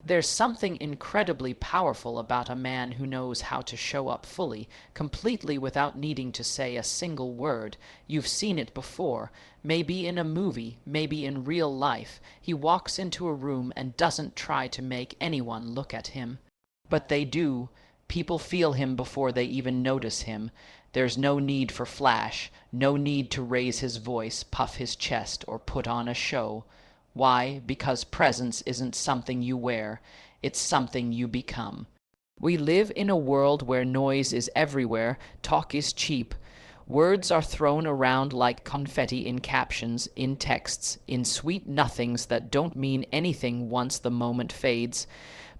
There's something incredibly powerful about a man who knows how to show up fully, completely without needing to say a single word. You've seen it before, maybe in a movie, maybe in real life. He walks into a room and doesn't try to make anyone look at him. But they do. People feel him before they even notice him. There's no need for flash, no need to raise his voice, puff his chest, or put on a show. Why? Because presence isn't something you wear, it's something you become. We live in a world where noise is everywhere, talk is cheap. Words are thrown around like confetti in captions, in texts, in sweet nothings that don't mean anything once the moment fades.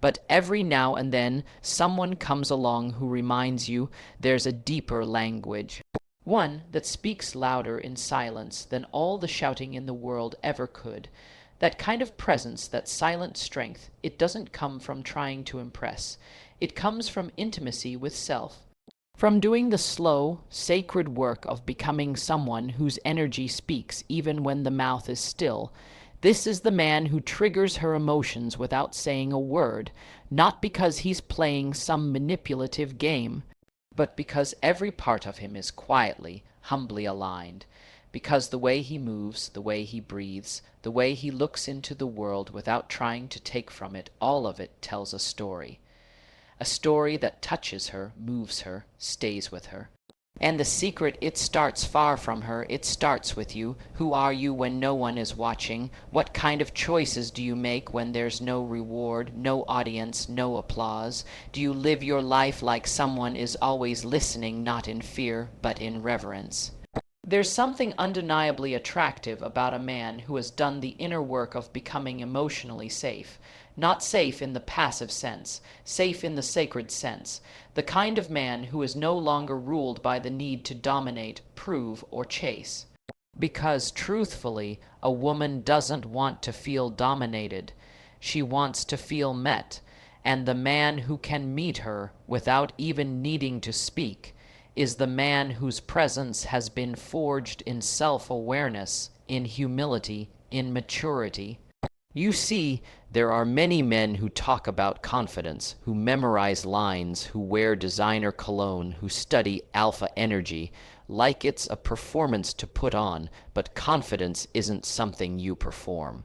But every now and then someone comes along who reminds you there's a deeper language. One that speaks louder in silence than all the shouting in the world ever could. That kind of presence, that silent strength, it doesn't come from trying to impress. It comes from intimacy with self. From doing the slow, sacred work of becoming someone whose energy speaks even when the mouth is still. This is the man who triggers her emotions without saying a word, not because he's playing some manipulative game, but because every part of him is quietly, humbly aligned. Because the way he moves, the way he breathes, the way he looks into the world without trying to take from it, all of it tells a story. A story that touches her, moves her, stays with her. And the secret, it starts far from her, it starts with you. Who are you when no one is watching? What kind of choices do you make when there's no reward, no audience, no applause? Do you live your life like someone is always listening, not in fear, but in reverence? There's something undeniably attractive about a man who has done the inner work of becoming emotionally safe. Not safe in the passive sense, safe in the sacred sense. The kind of man who is no longer ruled by the need to dominate, prove, or chase. Because, truthfully, a woman doesn't want to feel dominated. She wants to feel met. And the man who can meet her without even needing to speak is the man whose presence has been forged in self-awareness, in humility, in maturity. You see, there are many men who talk about confidence, who memorize lines, who wear designer cologne, who study alpha energy, like it's a performance to put on, but confidence isn't something you perform.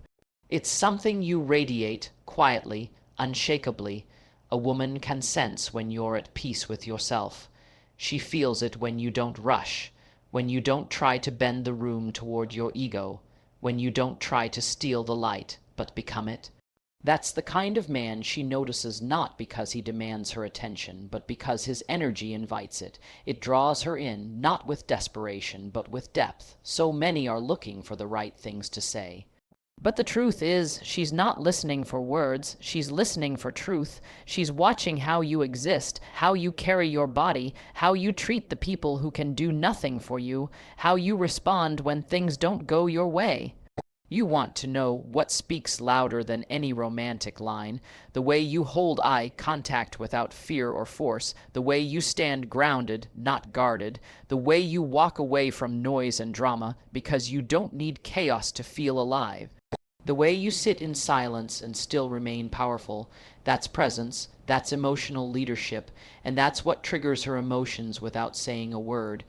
It's something you radiate, quietly, unshakably. A woman can sense when you're at peace with yourself. She feels it when you don't rush, when you don't try to bend the room toward your ego, when you don't try to steal the light, but become it. That's the kind of man she notices not because he demands her attention, but because his energy invites it. It draws her in, not with desperation, but with depth. So many are looking for the right things to say. But the truth is, she's not listening for words, she's listening for truth. She's watching how you exist, how you carry your body, how you treat the people who can do nothing for you, how you respond when things don't go your way. You want to know what speaks louder than any romantic line, the way you hold eye contact without fear or force, the way you stand grounded, not guarded, the way you walk away from noise and drama because you don't need chaos to feel alive. The way you sit in silence and still remain powerful, that's presence, that's emotional leadership, and that's what triggers her emotions without saying a word.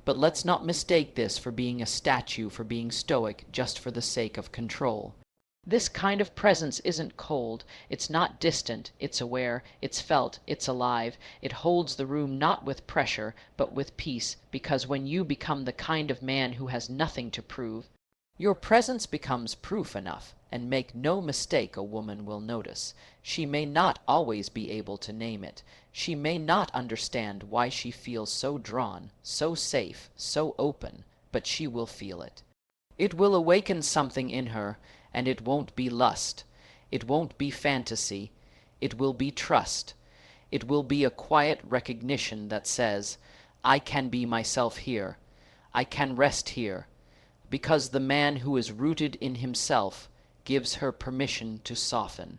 But let's not mistake this for being a statue, for being stoic, just for the sake of control. This kind of presence isn't cold, it's not distant, it's aware, it's felt, it's alive. It holds the room not with pressure, but with peace, because when you become the kind of man who has nothing to prove, your presence becomes proof enough, and make no mistake, a woman will notice. She may not always be able to name it. She may not understand why she feels so drawn, so safe, so open, but she will feel it. It will awaken something in her, and it won't be lust. It won't be fantasy. It will be trust. It will be a quiet recognition that says, I can be myself here. I can rest here. Because the man who is rooted in himself gives her permission to soften,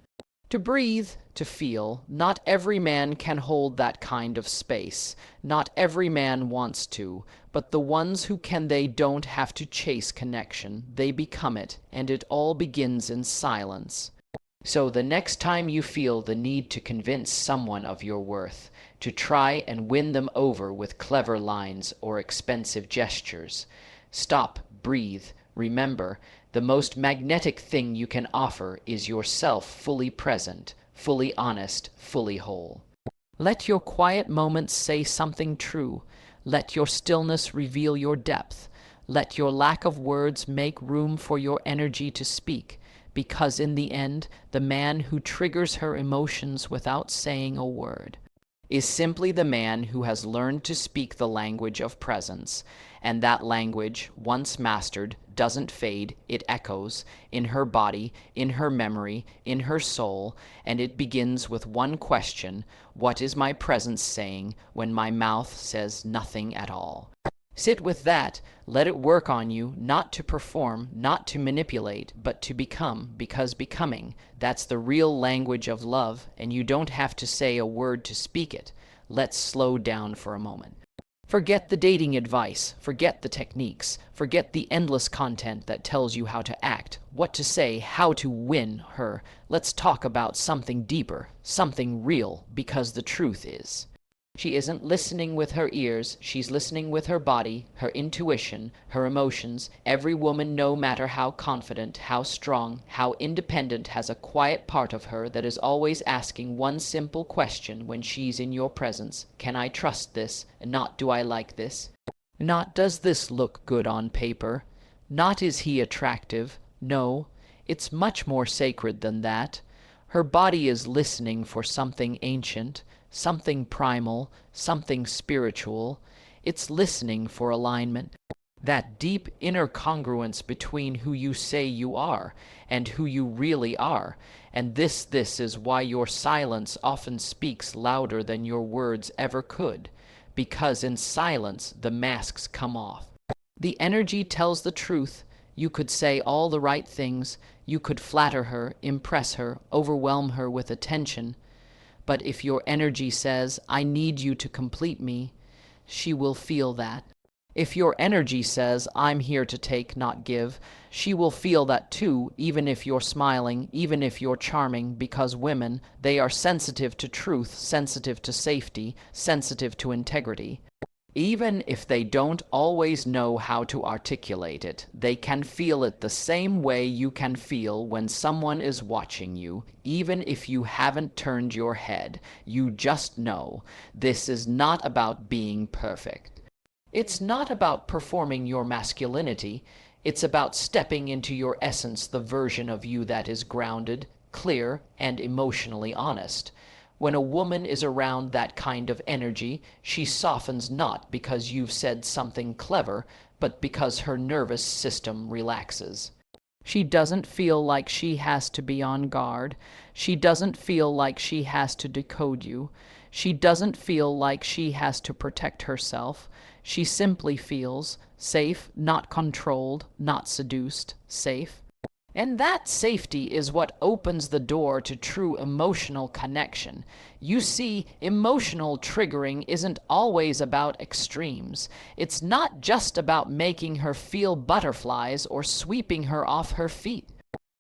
to breathe, to feel. Not every man can hold that kind of space. Not every man wants to, but the ones who can, they don't have to chase connection. They become it, and it all begins in silence. So the next time you feel the need to convince someone of your worth, to try and win them over with clever lines or expensive gestures, stop, breathe, remember, the most magnetic thing you can offer is yourself fully present, fully honest, fully whole. Let your quiet moments say something true. Let your stillness reveal your depth. Let your lack of words make room for your energy to speak, because in the end, the man who triggers her emotions without saying a word is simply the man who has learned to speak the language of presence, and that language, once mastered, doesn't fade, it echoes in her body, in her memory, in her soul, and it begins with one question: what is my presence saying when my mouth says nothing at all? Sit with that, let it work on you, not to perform, not to manipulate, but to become, because becoming, that's the real language of love, and you don't have to say a word to speak it. Let's slow down for a moment. Forget the dating advice, forget the techniques, forget the endless content that tells you how to act, what to say, how to win her. Let's talk about something deeper, something real, because the truth is, she isn't listening with her ears, she's listening with her body, her intuition, her emotions. Every woman, no matter how confident, how strong, how independent, has a quiet part of her that is always asking one simple question when she's in your presence: can I trust this? And not do I like this? Not does this look good on paper? Not is he attractive? No, it's much more sacred than that. Her body is listening for something ancient, something primal, something spiritual. It's listening for alignment, that deep inner congruence between who you say you are and who you really are. And this is why your silence often speaks louder than your words ever could, because in silence the masks come off. The energy tells the truth. You could say all the right things, you could flatter her, impress her, overwhelm her with attention, but if your energy says, I need you to complete me, she will feel that. If your energy says, I'm here to take, not give, she will feel that too, even if you're smiling, even if you're charming, because women, they are sensitive to truth, sensitive to safety, sensitive to integrity. Even if they don't always know how to articulate it, they can feel it the same way you can feel when someone is watching you. Even if you haven't turned your head, you just know. This is not about being perfect. It's not about performing your masculinity. It's about stepping into your essence, the version of you that is grounded, clear, and emotionally honest. When a woman is around that kind of energy, she softens not because you've said something clever, but because her nervous system relaxes. She doesn't feel like she has to be on guard. She doesn't feel like she has to decode you. She doesn't feel like she has to protect herself. She simply feels safe, not controlled, not seduced, safe. And that safety is what opens the door to true emotional connection. You see, emotional triggering isn't always about extremes. It's not just about making her feel butterflies or sweeping her off her feet.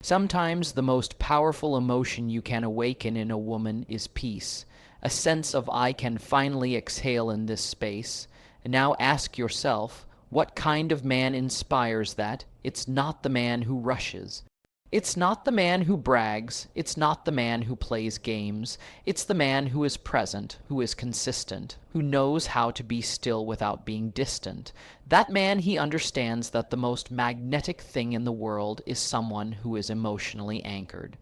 Sometimes the most powerful emotion you can awaken in a woman is peace, a sense of I can finally exhale in this space. Now ask yourself, what kind of man inspires that? It's not the man who rushes. It's not the man who brags. It's not the man who plays games. It's the man who is present, who is consistent, who knows how to be still without being distant. That man, he understands that the most magnetic thing in the world is someone who is emotionally anchored.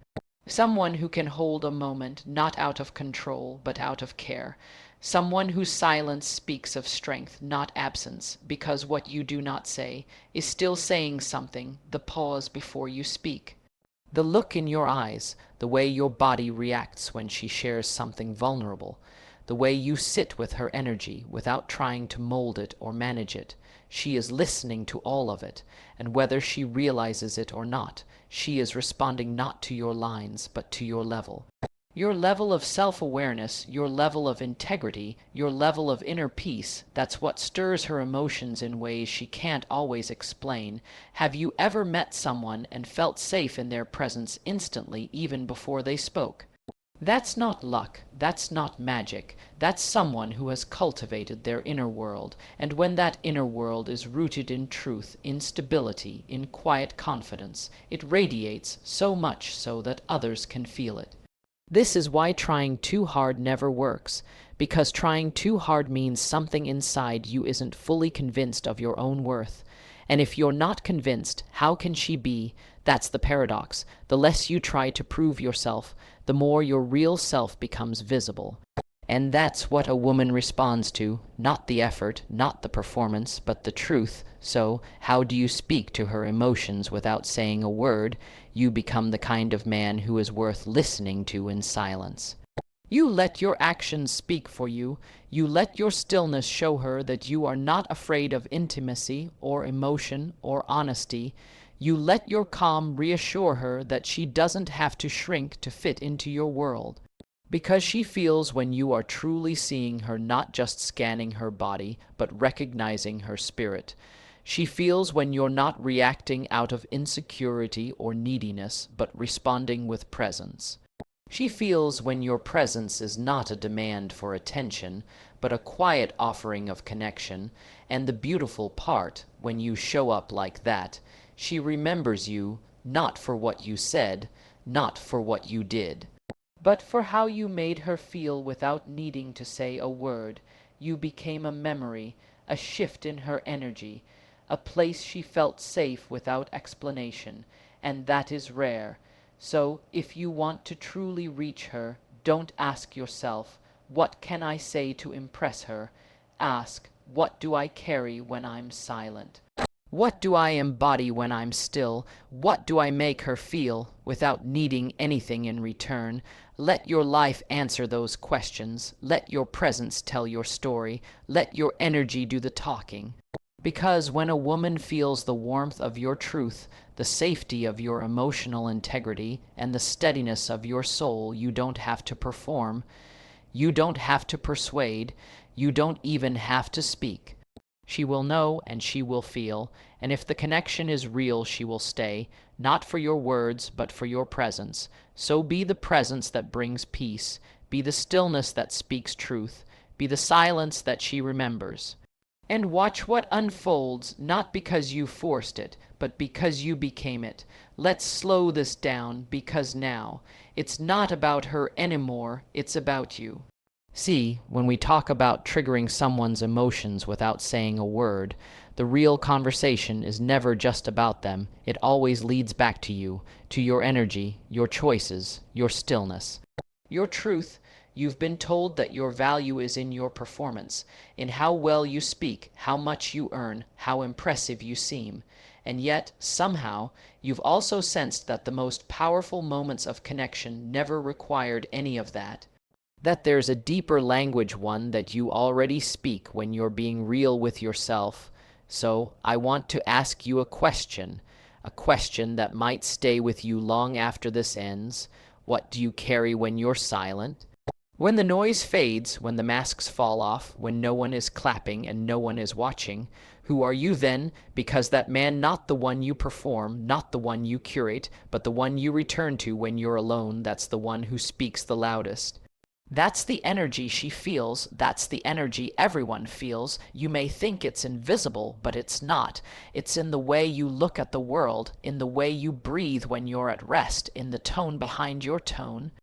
Someone who can hold a moment, not out of control, but out of care. Someone whose silence speaks of strength, not absence, because what you do not say is still saying something, the pause before you speak. The look in your eyes, the way your body reacts when she shares something vulnerable, the way you sit with her energy without trying to mold it or manage it. She is listening to all of it, and whether she realizes it or not, she is responding not to your lines, but to your level. Your level of self-awareness, your level of integrity, your level of inner peace, that's what stirs her emotions in ways she can't always explain. Have you ever met someone and felt safe in their presence instantly even before they spoke? That's not luck, that's not magic, that's someone who has cultivated their inner world, and when that inner world is rooted in truth, in stability, in quiet confidence, it radiates so much so that others can feel it. This is why trying too hard never works, because trying too hard means something inside you isn't fully convinced of your own worth. And if you're not convinced, how can she be? That's the paradox. The less you try to prove yourself, the more your real self becomes visible. And that's what a woman responds to, not the effort, not the performance, but the truth. So, how do you speak to her emotions without saying a word? You become the kind of man who is worth listening to in silence. You let your actions speak for you. You let your stillness show her that you are not afraid of intimacy or emotion or honesty. You let your calm reassure her that she doesn't have to shrink to fit into your world. Because she feels when you are truly seeing her, not just scanning her body, but recognizing her spirit. She feels when you're not reacting out of insecurity or neediness, but responding with presence. She feels when your presence is not a demand for attention, but a quiet offering of connection, and the beautiful part, when you show up like that, she remembers you not for what you said, not for what you did, but for how you made her feel without needing to say a word. You became a memory, a shift in her energy, a place she felt safe without explanation, and that is rare. So, if you want to truly reach her, don't ask yourself, what can I say to impress her? Ask, what do I carry when I'm silent? What do I embody when I'm still? What do I make her feel without needing anything in return? Let your life answer those questions. Let your presence tell your story. Let your energy do the talking. Because when a woman feels the warmth of your truth, the safety of your emotional integrity, and the steadiness of your soul, you don't have to perform. You don't have to persuade. You don't even have to speak. She will know and she will feel, and if the connection is real, she will stay, not for your words, but for your presence. So be the presence that brings peace, be the stillness that speaks truth, be the silence that she remembers. And watch what unfolds, not because you forced it, but because you became it. Let's slow this down, because now, it's not about her anymore, it's about you. See, when we talk about triggering someone's emotions without saying a word, the real conversation is never just about them. It always leads back to you, to your energy, your choices, your stillness. Your truth. You've been told that your value is in your performance, in how well you speak, how much you earn, how impressive you seem. And yet, somehow, you've also sensed that the most powerful moments of connection never required any of that. That there's a deeper language, one that you already speak when you're being real with yourself. So, I want to ask you a question that might stay with you long after this ends. What do you carry when you're silent? When the noise fades, when the masks fall off, when no one is clapping and no one is watching, who are you then? Because that man, not the one you perform, not the one you curate, but the one you return to when you're alone, that's the one who speaks the loudest. That's the energy she feels. That's the energy everyone feels. You may think it's invisible, but it's not. It's in the way you look at the world, in the way you breathe when you're at rest, in the tone behind your tone,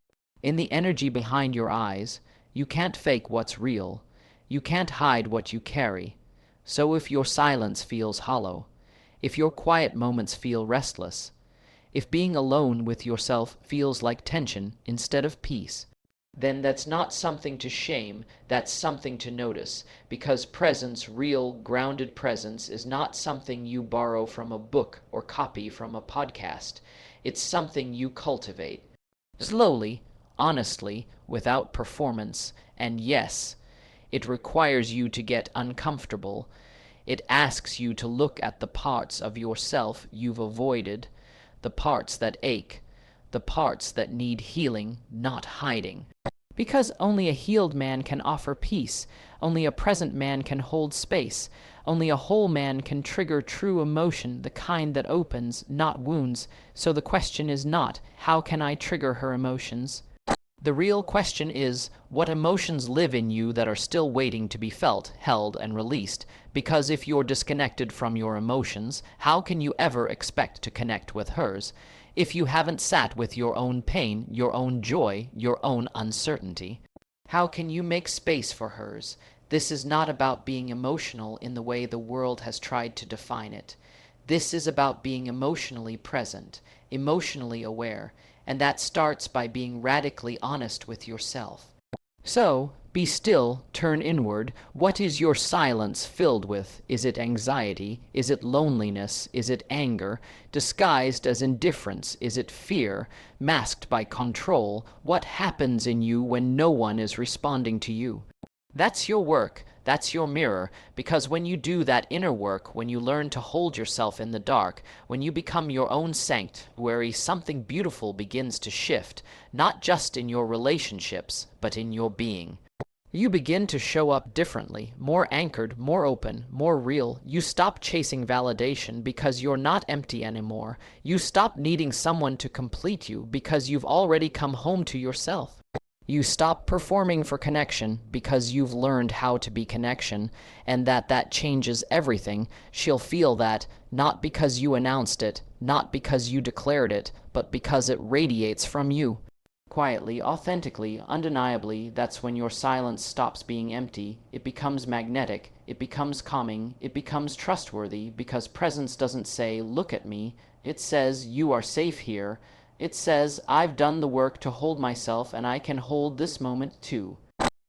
in the energy behind your eyes. You can't fake what's real. You can't hide what you carry. So if your silence feels hollow, if your quiet moments feel restless, if being alone with yourself feels like tension instead of peace, then that's not something to shame, that's something to notice, because presence, real, grounded presence, is not something you borrow from a book or copy from a podcast. It's something you cultivate. Slowly, honestly, without performance, and yes, it requires you to get uncomfortable. It asks you to look at the parts of yourself you've avoided, the parts that ache, the parts that need healing, not hiding. Because only a healed man can offer peace, only a present man can hold space, only a whole man can trigger true emotion, the kind that opens, not wounds. So the question is not, how can I trigger her emotions? The real question is, what emotions live in you that are still waiting to be felt, held, and released? Because if you're disconnected from your emotions, how can you ever expect to connect with hers? If you haven't sat with your own pain, your own joy, your own uncertainty, how can you make space for hers? This is not about being emotional in the way the world has tried to define it. This is about being emotionally present, emotionally aware, and that starts by being radically honest with yourself. So, be still, turn inward. What is your silence filled with? Is it anxiety? Is it loneliness? Is it anger? Disguised as indifference? Is it fear? Masked by control? What happens in you when no one is responding to you? That's your work. That's your mirror, because when you do that inner work, when you learn to hold yourself in the dark, when you become your own sanctuary, something beautiful begins to shift, not just in your relationships, but in your being. You begin to show up differently, more anchored, more open, more real. You stop chasing validation because you're not empty anymore. You stop needing someone to complete you because you've already come home to yourself. You stop performing for connection because you've learned how to be connection, and that changes everything. She'll feel that, not because you announced it, not because you declared it, but because it radiates from you. Quietly, authentically, undeniably, that's when your silence stops being empty. It becomes magnetic, it becomes calming, it becomes trustworthy, because presence doesn't say, "Look at me." It says, "You are safe here." It says, "I've done the work to hold myself, and I can hold this moment too."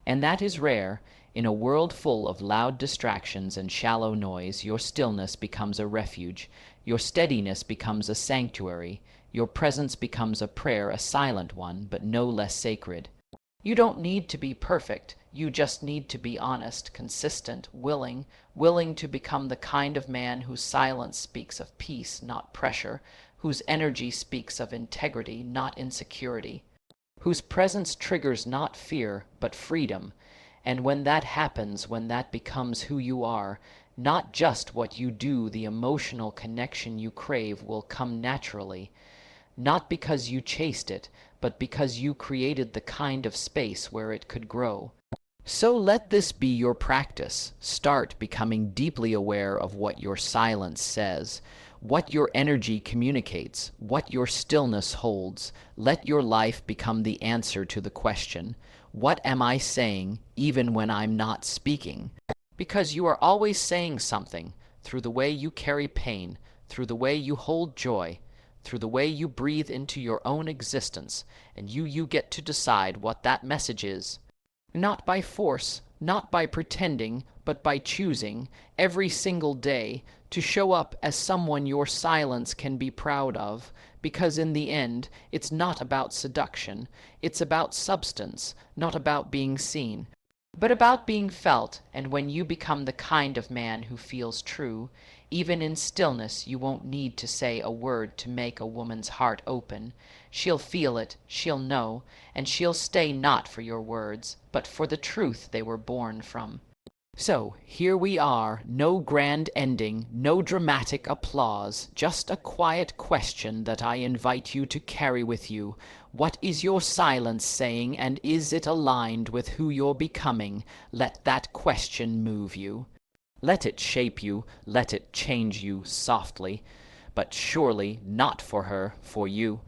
And that is rare. In a world full of loud distractions and shallow noise, your stillness becomes a refuge. Your steadiness becomes a sanctuary. Your presence becomes a prayer, a silent one, but no less sacred. You don't need to be perfect. You just need to be honest, consistent, willing to become the kind of man whose silence speaks of peace, not pressure, whose energy speaks of integrity, not insecurity, whose presence triggers not fear, but freedom. And when that happens, when that becomes who you are, not just what you do, the emotional connection you crave will come naturally, not because you chased it, but because you created the kind of space where it could grow. So let this be your practice. Start becoming deeply aware of what your silence says, what your energy communicates, what your stillness holds. Let your life become the answer to the question, what am I saying even when I'm not speaking? Because you are always saying something, through the way you carry pain, through the way you hold joy, through the way you breathe into your own existence, and you get to decide what that message is. Not by force, not by pretending, but by choosing, every single day, to show up as someone your silence can be proud of, because in the end, it's not about seduction, it's about substance, not about being seen, but about being felt. And when you become the kind of man who feels true, even in stillness you won't need to say a word to make a woman's heart open. She'll feel it, she'll know, and she'll stay not for your words, but for the truth they were born from. So, here we are, no grand ending, no dramatic applause, just a quiet question that I invite you to carry with you. What is your silence saying, and is it aligned with who you're becoming? Let that question move you. Let it shape you, let it change you softly, but surely not for her, for you.